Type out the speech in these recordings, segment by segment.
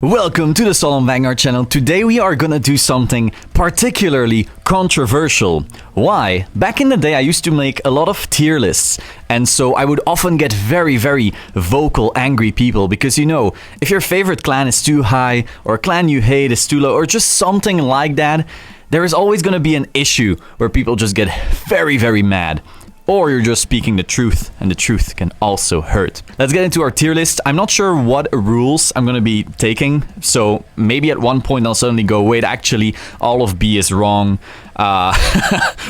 Welcome to the Solemn Vanguard channel. Today we are gonna do something particularly controversial. Why? Back in the day I used to make a lot of tier lists, and so I would often get very vocal, angry people because, you know, if your favorite clan is too high or a clan you hate is too low or just something like that, there is always gonna be an issue where people just get very mad. Or you're just speaking the truth, and the truth can also hurt. Let's get into our tier list. I'm not sure what rules I'm gonna be taking, so maybe at one point I'll suddenly go, wait, actually, all of B is wrong.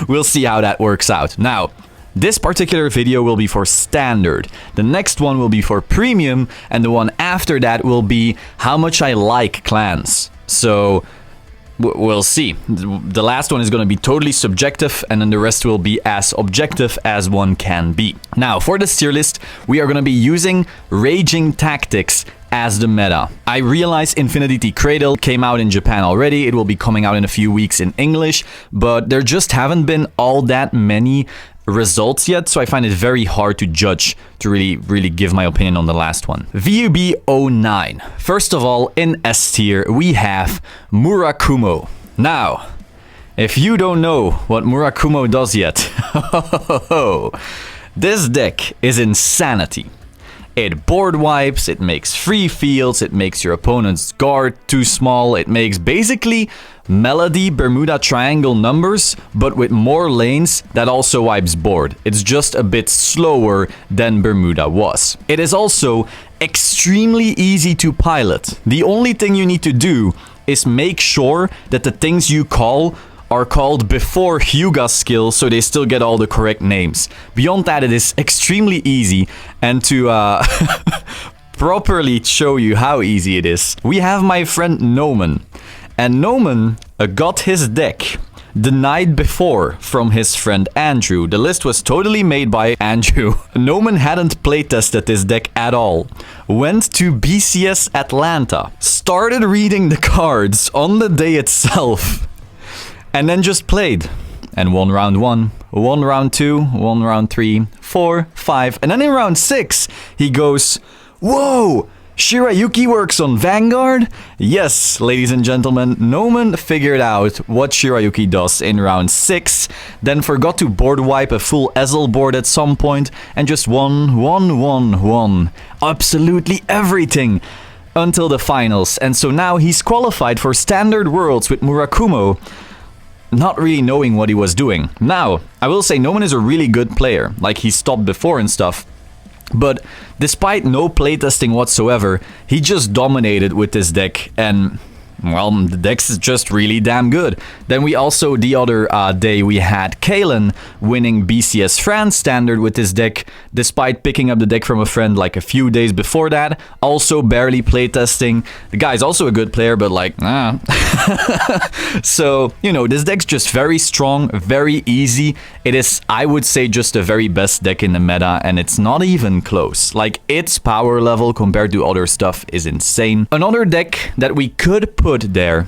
We'll see how that works out. Now, this particular video will be for standard. The next one will be for premium, and the one after that will be how much I like clans. So we'll see. The last one is going to be totally subjective, and then the rest will be as objective as one can be. Now, for this tier list, we are going to be using Raging Tactics as the meta. I realize Infinity T Cradle came out in Japan already. It will be coming out in a few weeks in English, but there just haven't been all that many results yet, so I find it very hard to judge, to really give my opinion on the last one. V-EB09. First of all, in S tier, we have Murakumo. Now, if you don't know what Murakumo does yet, this deck is insanity. It board wipes, it makes free fields, it makes your opponent's guard too small, it makes basically Melody Bermuda triangle numbers, but with more lanes that also wipes board. It's just a bit slower than Bermuda was. It is also extremely easy to pilot. The only thing you need to do is make sure that the things you call are called before Hyuga's skill, so they still get all the correct names. Beyond that, it is extremely easy, and to properly show you how easy it is, we have my friend Noman. And Noman got his deck the night before from his friend Andrew. The list was totally made by Andrew. Noman hadn't playtested this deck at all. Went to BCS Atlanta, started reading the cards on the day itself, and then just played. And won round 1, won round 2, won round 3, 4, 5, and then in round 6, he goes, "Whoa! Shirayuki works on Vanguard?" Yes, ladies and gentlemen, Noman figured out what Shirayuki does in round 6, then forgot to board wipe a full Ezel board at some point, and just won absolutely everything until the finals. And so now he's qualified for Standard Worlds with Murakumo, not really knowing what he was doing. Now, I will say Noman is a really good player, like he stopped before and stuff. But despite no playtesting whatsoever, he just dominated with this deck, and well, the deck is just really damn good. Then we also, the other day, we had Kalen winning BCS France Standard with this deck, despite picking up the deck from a friend like a few days before that. Also barely playtesting. The guy's also a good player, but like, So, you know, this deck's just very strong, very easy. It is, I would say, just the very best deck in the meta, and it's not even close. Like, its power level compared to other stuff is insane. Another deck that we could put there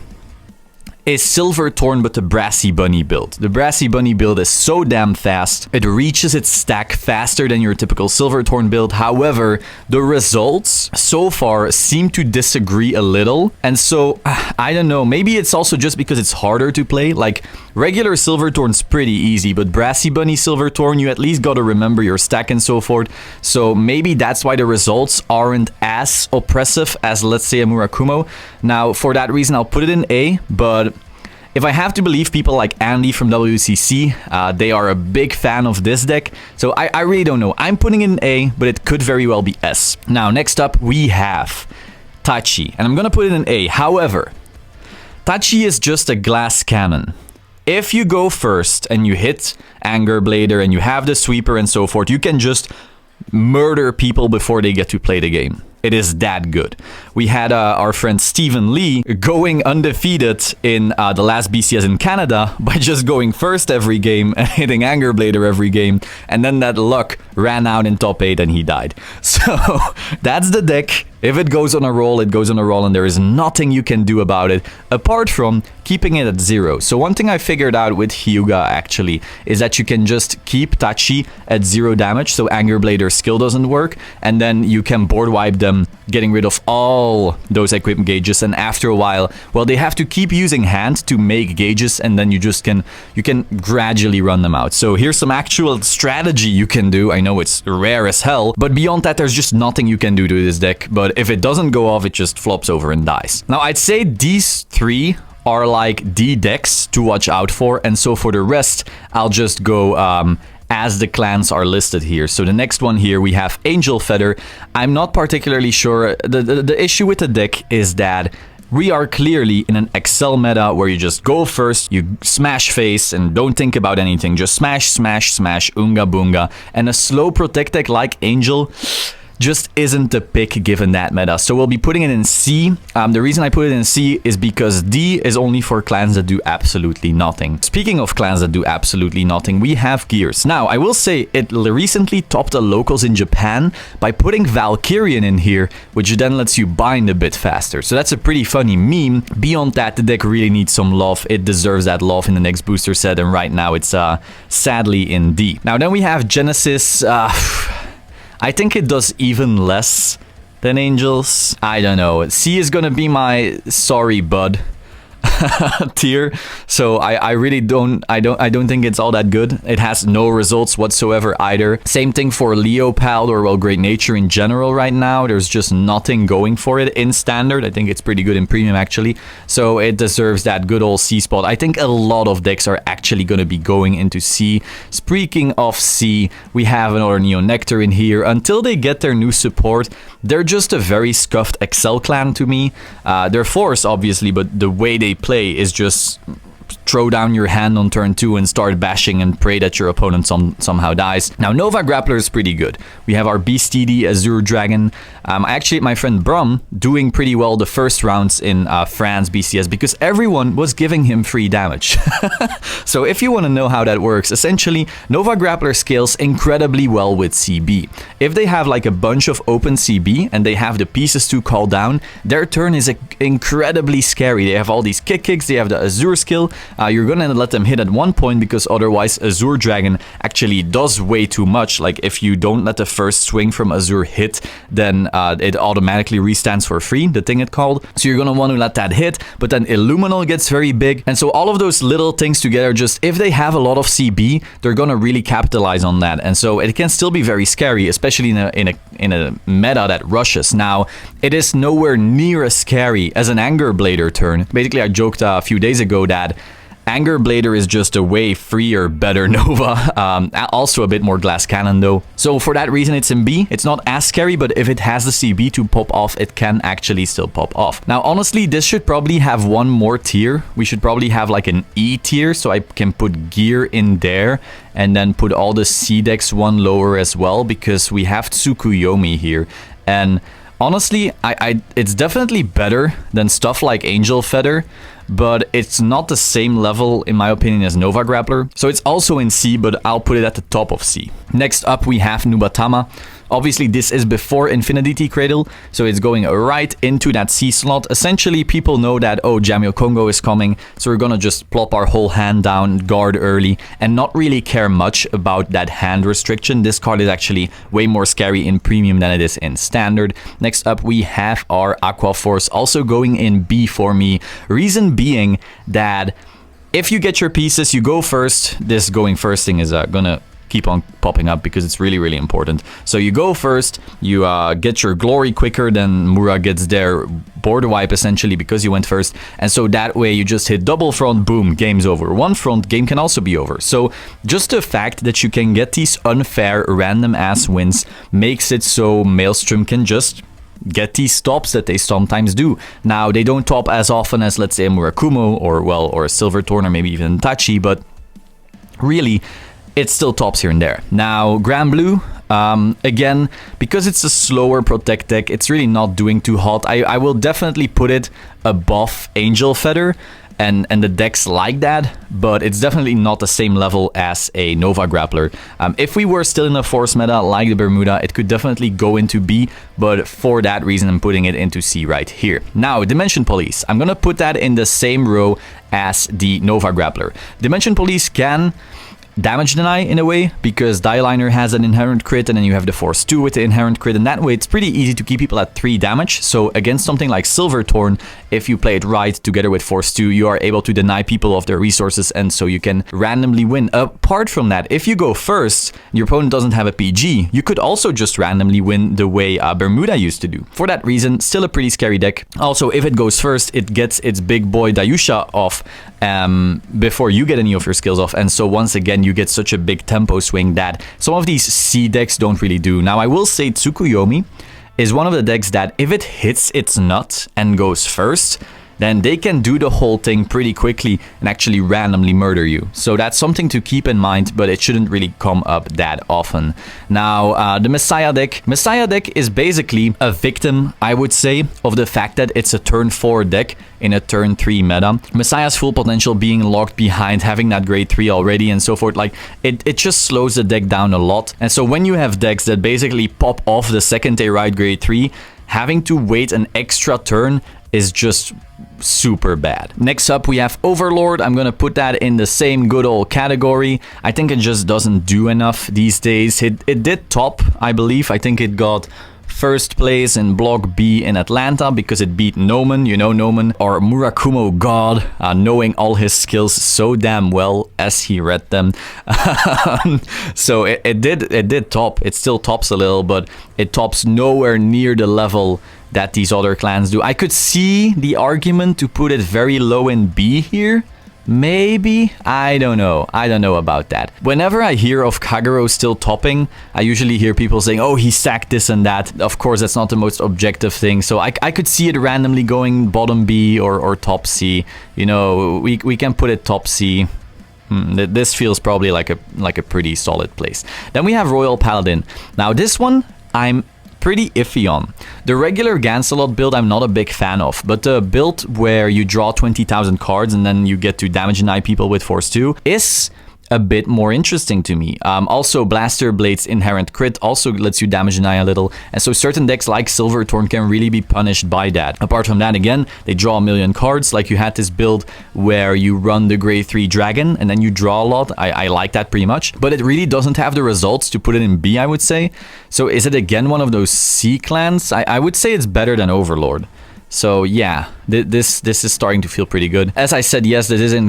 is Silverthorn, but the Brassy Bunny build. The Brassy Bunny build is so damn fast. It reaches its stack faster than your typical Silverthorn build. However, the results so far seem to disagree a little. And so, I don't know, maybe it's also just because it's harder to play. Like, regular Silverthorn's pretty easy, but Brassy Bunny Silverthorn, you at least gotta remember your stack and so forth. So maybe that's why the results aren't as oppressive as, let's say, a Murakumo. Now, for that reason, I'll put it in A, but if I have to believe people like Andy from WCC, they are a big fan of this deck. So I really don't know. I'm putting it in A, but it could very well be S. Now, next up, we have Tai Chi, and I'm gonna put it in A. However, Tai Chi is just a glass cannon. If you go first and you hit Anger Blader and you have the sweeper and so forth, you can just murder people before they get to play the game. It is that good. We had our friend Stephen Lee going undefeated in the last BCS in Canada by just going first every game and hitting Anger Blader every game, and then that luck ran out in top 8 and he died. So that's the deck. If it goes on a roll, it goes on a roll, and there is nothing you can do about it apart from keeping it at 0. So one thing I figured out with Hyuga actually is that you can just keep Tai Chi at 0 damage, so Anger Blade or skill doesn't work, and then you can board wipe them, getting rid of all those equipment gauges, and after a while, well, they have to keep using hand to make gauges, and then you can gradually run them out. So here's some actual strategy you can do. I know it's rare as hell, but beyond that, there's just nothing you can do to this deck. But if it doesn't go off, it just flops over and dies. Now, I'd say these 3 are like the decks to watch out for, and so for the rest, I'll just go as the clans are listed here. So the next one here, we have Angel Feather. I'm not particularly sure. The issue with the deck is that we are clearly in an Excel meta where you just go first, you smash face and don't think about anything. Just smash, smash, smash, unga boonga. And a slow protect deck like Angel just isn't the pick given that meta. So we'll be putting it in C. The reason I put it in C is because D is only for clans that do absolutely nothing. Speaking of clans that do absolutely nothing, we have Gears. Now, I will say it recently topped the locals in Japan by putting Valkyrian in here, which then lets you bind a bit faster. So that's a pretty funny meme. Beyond that, the deck really needs some love. It deserves that love in the next booster set, and right now it's sadly in D. Now, then we have Genesis. I think it does even less than Angels. I don't know. C is gonna be my sorry bud tier. So I really don't think it's all that good. It has no results whatsoever either. Same thing for Leopold or, well, Great Nature in general right now. There's just nothing going for it in standard. I think it's pretty good in premium actually. So it deserves that good old C spot. I think a lot of decks are actually going to be going into C. Speaking of C, we have another Neo Nectar in here. Until they get their new support, they're just a very scuffed Excel clan to me. They're Force obviously, but the way they play is just throw down your hand on turn 2 and start bashing and pray that your opponent somehow dies. Now, Nova Grappler is pretty good. We have our Beastedy, Azure Dragon. Actually, my friend Brum doing pretty well the first rounds in France BCS because everyone was giving him free damage. So if you want to know how that works, essentially, Nova Grappler scales incredibly well with CB. If they have like a bunch of open CB and they have the pieces to call down, their turn is incredibly scary. They have all these kicks, they have the Azure skill. You're gonna let them hit at one point because otherwise Azure Dragon actually does way too much. Like if you don't let the first swing from Azure hit, then it automatically restands for free, the thing it called. So you're gonna want to let that hit, but then Illuminal gets very big. And so all of those little things together, just if they have a lot of CB, they're gonna really capitalize on that. And so it can still be very scary, especially in a meta that rushes. Now, it is nowhere near as scary as an Anger Blader turn. Basically, I joked a few days ago that Anger Blader is just a way freer, better Nova. Also a bit more glass cannon though. So for that reason it's in B. It's not as scary, but if it has the CB to pop off, it can actually still pop off. Now honestly, this should probably have one more tier. We should probably have like an E tier, so I can put Gear in there and then put all the C decks one lower as well, because we have Tsukuyomi here. And honestly, it's definitely better than stuff like Angel Feather, but it's not the same level, in my opinion, as Nova Grappler. So it's also in C, but I'll put it at the top of C. Next up, we have Nubatama. Obviously, this is before Infinity Cradle, so it's going right into that C slot. Essentially, people know that, oh, Jamio Kongo is coming, so we're gonna just plop our whole hand down, guard early, and not really care much about that hand restriction. This card is actually way more scary in Premium than it is in Standard. Next up, we have our Aqua Force, also going in B for me. Reason being that if you get your pieces, you go first. This going first thing is gonna keep on popping up because it's really, really important. So you go first, you get your glory quicker than Mura gets their board wipe essentially because you went first. And so that way you just hit double front, boom, game's over. One front, game can also be over. So just the fact that you can get these unfair random ass wins makes it so Maelstrom can just get these tops that they sometimes do. Now, they don't top as often as, let's say, Murakumo or a Silver Thorn or maybe even Tai Chi, but really, it still tops here and there. Now, Grand Blue, again, because it's a slower protect deck, it's really not doing too hot. I will definitely put it above Angel Feather. and the decks like that, but it's definitely not the same level as a Nova Grappler. If we were still in a Force meta like the Bermuda, it could definitely go into B, but for that reason I'm putting it into C right here. Now, Dimension Police. I'm gonna put that in the same row as the Nova Grappler. Dimension Police can damage deny in a way, because Dieliner has an inherent crit and then you have the Force 2 with the inherent crit, and that way it's pretty easy to keep people at 3 damage. So against something like Silverthorn, if you play it right together with Force 2, you are able to deny people of their resources, and so you can randomly win. Apart from that, if you go first, your opponent doesn't have a PG, you could also just randomly win the way Bermuda used to do. For that reason, still a pretty scary deck. Also, if it goes first, it gets its big boy Dayusha off before you get any of your skills off, and so once again you get such a big tempo swing that some of these C decks don't really do. Now, I will say Tsukuyomi is one of the decks that if it hits its nut and goes first, then they can do the whole thing pretty quickly and actually randomly murder you. So that's something to keep in mind, but it shouldn't really come up that often. Now, the Messiah deck. Messiah deck is basically a victim, I would say, of the fact that it's a turn 4 deck in a turn 3 meta. Messiah's full potential being locked behind, having that grade 3 already and so forth, like it just slows the deck down a lot. And so when you have decks that basically pop off the second they ride grade 3, having to wait an extra turn is just super bad. Next up, we have Overlord. I'm gonna put that in the same good old category. I think it just doesn't do enough these days. It did top, I believe. I think it got first place in Block B in Atlanta because it beat Nomen, you know Nomen, or Murakumo God, knowing all his skills so damn well as he read them. So it did top. It still tops a little, but it tops nowhere near the level that these other clans do. I could see the argument to put it very low in B here. Maybe? I don't know. I don't know about that. Whenever I hear of Kagero still topping, I usually hear people saying, oh, he sacked this and that. Of course, that's not the most objective thing. So I could see it randomly going bottom B or top C. You know, we can put it top C. This feels probably like a pretty solid place. Then we have Royal Paladin. Now this one, I'm pretty iffy on. The regular Gancelot build I'm not a big fan of, but the build where you draw 20,000 cards and then you get to damage deny people with Force 2 is a bit more interesting to me. Also, Blaster Blade's inherent crit also lets you damage deny a little, and so certain decks like Silverthorn can really be punished by that. Apart from that, again, they draw a million cards, like you had this build where you run the grade 3 dragon and then you draw a lot. I like that pretty much, but it really doesn't have the results to put it in B, I would say. So is it again one of those C clans? I would say it's better than Overlord. So yeah, this is starting to feel pretty good. As I said, yes, this is in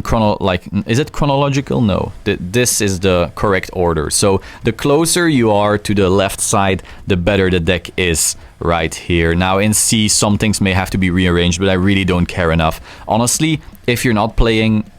is it chronological? No, this is the correct order. So the closer you are to the left side, the better the deck is right here. Now in C, some things may have to be rearranged, but I really don't care enough. Honestly, if you're not playing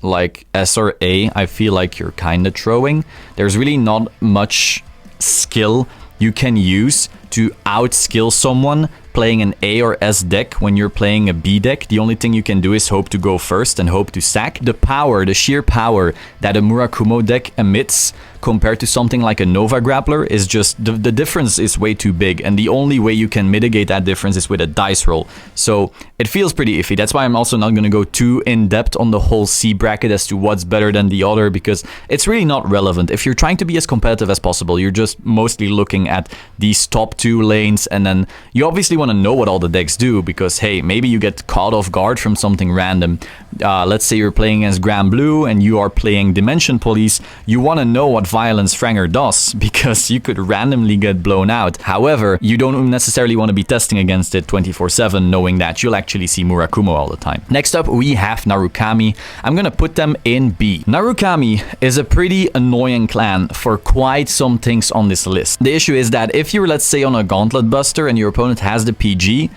like S or A, I feel like you're kind of throwing. There's really not much skill you can use to outskill someone playing an A or S deck when you're playing a B deck. The only thing you can do is hope to go first and hope to sack. The power, the sheer power that a Murakumo deck emits compared to something like a Nova Grappler is just, the difference is way too big, and the only way you can mitigate that difference is with a dice roll. So it feels pretty iffy. That's why I'm also not going to go too in depth on the whole C bracket as to what's better than the other, because it's really not relevant. If you're trying to be as competitive as possible, you're just mostly looking at these top 2 lanes, and then you obviously want to know what all the decks do, because hey, maybe you get caught off guard from something random. Let's say you're playing as Grand Blue and you are playing Dimension Police. You want to know what Violence Franger does, because you could randomly get blown out. However, you don't necessarily want to be testing against it 24/7, knowing that you'll actually see Murakumo all the time. Next up, we have Narukami. I'm gonna put them in B. Narukami is a pretty annoying clan for quite some things on this list. The issue is that if you're, let's say, on a Gauntlet Buster and your opponent has the PG,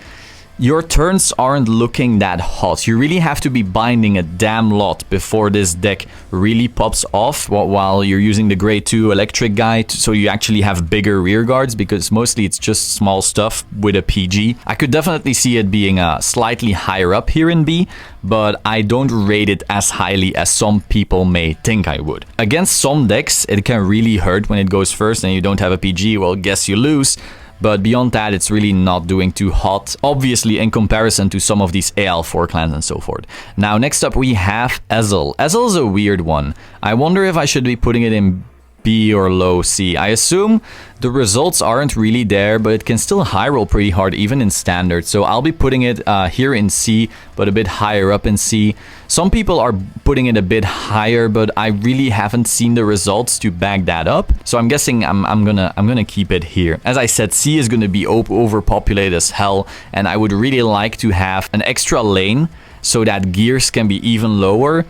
your turns aren't looking that hot. You really have to be binding a damn lot before this deck really pops off while you're using the grade 2 electric guy, so you actually have bigger rear guards, because mostly it's just small stuff with a PG. I could definitely see it being slightly higher up here in B, but I don't rate it as highly as some people may think I would. Against some decks, it can really hurt when it goes first and you don't have a PG. Well, guess you lose. but beyond that, it's really not doing too hot, obviously in comparison to some of these AL4 clans and so forth. Now, next up we have Ezel. Ezel is a weird one. I wonder if I should be putting it in B or low C. I assume the results aren't really there, but it can still high roll pretty hard even in standard. So I'll be putting it here in C, but a bit higher up in C. Some people are putting it a bit higher, but I really haven't seen the results to back that up. So I'm guessing I'm gonna keep it here. As I said, C is gonna be overpopulated as hell, and I would really like to have an extra lane so that gears can be even lower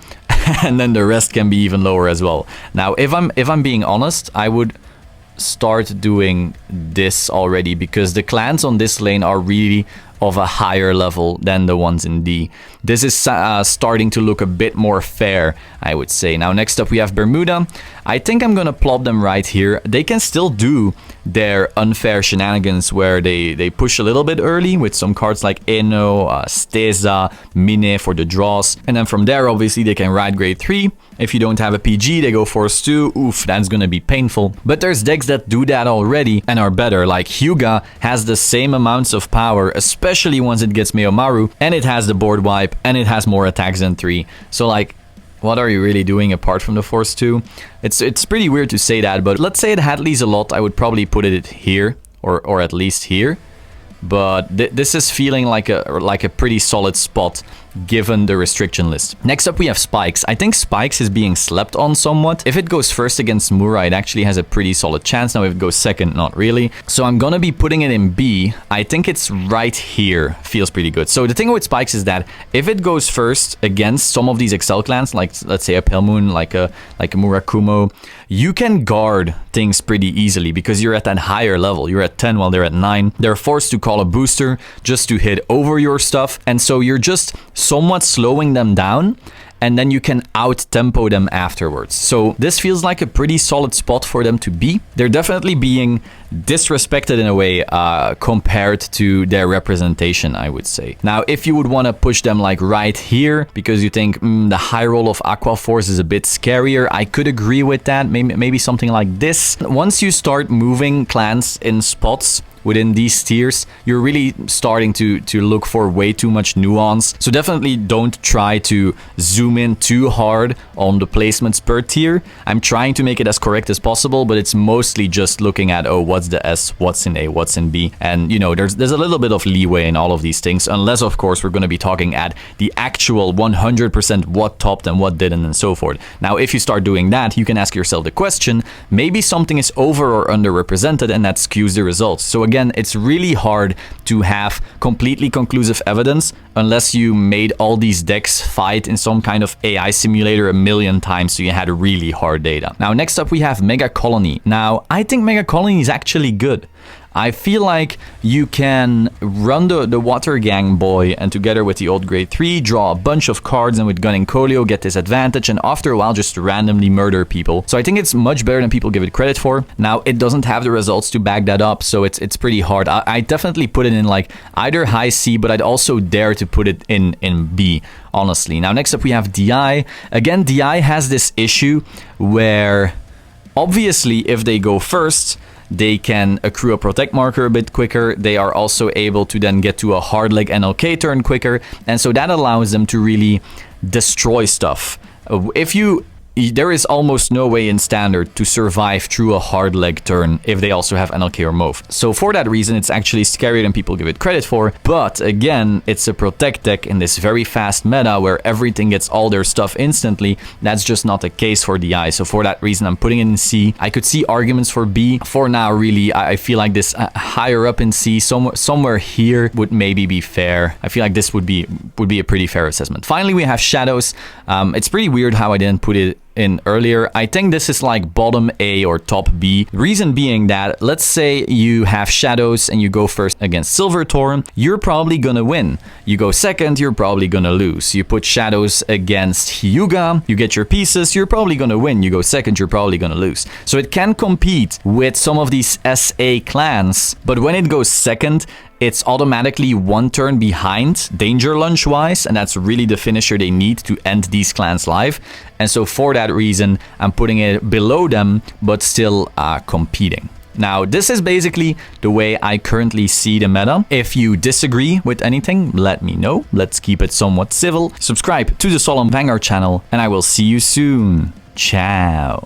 and then the rest can be even lower as well. Now, if I'm being honest, I would start doing this already, because the clans on this lane are really of a higher level than the ones in D. This is starting to look a bit more fair, I would say. Now, next up we have Bermuda. I think I'm gonna plop them right here. They can still do their unfair shenanigans where they push a little bit early with some cards like Eno, Steza, Mine for the draws. And then from there, obviously, they can ride grade 3. If you don't have a PG, they go Force 2. Oof, that's gonna be painful. But there's decks that do that already and are better. Like Hyuga has the same amounts of power, especially once it gets Meomaru, and it has the board wipe, and it has more attacks than 3. So like, what are you really doing apart from the Force 2? It's pretty weird to say that, but let's say it Hadley's a lot, I would probably put it here, or at least here. But this is feeling like a pretty solid spot given the restriction list. Next up we have Spikes. I think Spikes is being slept on somewhat. If it goes first against Mura, it actually has a pretty solid chance. Now if it goes second, not really. So I'm gonna be putting it in B. I think it's right here. Feels pretty good. So the thing with Spikes is that if it goes first against some of these Excel clans, like let's say a Pale Moon, like a Murakumo, you can guard things pretty easily because you're at that higher level. You're at 10 while they're at 9. They're forced to call a booster just to hit over your stuff, and so you're just somewhat slowing them down, and then you can out-tempo them afterwards. So this feels like a pretty solid spot for them to be. They're definitely being disrespected in a way compared to their representation, I would say. Now, if you would want to push them like right here because you think the high roll of Aqua Force is a bit scarier, I could agree with that. Maybe something like this. Once you start moving clans in spots within these tiers, you're really starting to look for way too much nuance. So definitely don't try to zoom in too hard on the placements per tier. I'm trying to make it as correct as possible, but it's mostly just looking at, oh, what's the S, what's in A, what's in B. And, you know, there's a little bit of leeway in all of these things, unless, of course, we're going to be talking at the actual 100% what topped and what didn't and so forth. Now, if you start doing that, you can ask yourself the question, maybe something is over or underrepresented and that skews the results. So again, it's really hard to have completely conclusive evidence unless you made all these decks fight in some kind of AI simulator a million times, so you had really hard data. Now, next up we have Mega Colony. Now, I think Mega Colony is actually good. I feel like you can run the Water Gang boy and together with the old grade 3, draw a bunch of cards, and with Gunning Kolio get this advantage, and after a while just randomly murder people. So I think it's much better than people give it credit for. Now, it doesn't have the results to back that up, so it's pretty hard. I definitely put it in like either high C, but I'd also dare to put it in B, honestly. Now, next up we have DI. Again, DI has this issue where obviously if they go first, they can accrue a protect marker a bit quicker. They are also able to then get to a hard leg NLK turn quicker. And so that allows them to really destroy stuff. There is almost no way in standard to survive through a hard leg turn if they also have NLK or MOV. So for that reason, it's actually scarier than people give it credit for. But again, it's a protect deck in this very fast meta where everything gets all their stuff instantly. That's just not the case for DI. So for that reason, I'm putting it in C. I could see arguments for B. For now, really, I feel like this higher up in C, somewhere here would maybe be fair. I feel like this would be a pretty fair assessment. Finally, we have Shadows. It's pretty weird how I didn't put it in earlier. I think this is like bottom A or top B. Reason being that, let's say you have Shadows and you go first against Silver Torn, you're probably gonna win. You go second, you're probably gonna lose. You put Shadows against Hyuga, you get your pieces, you're probably gonna win. You go second, you're probably gonna lose. So it can compete with some of these SA clans, but when it goes second, it's automatically one turn behind danger lunge wise, and that's really the finisher they need to end these clans live. And so for that reason, I'm putting it below them, but still competing. Now, this is basically the way I currently see the meta. If you disagree with anything, let me know. Let's keep it somewhat civil. Subscribe to the Solemn Vanguard channel, and I will see you soon. Ciao.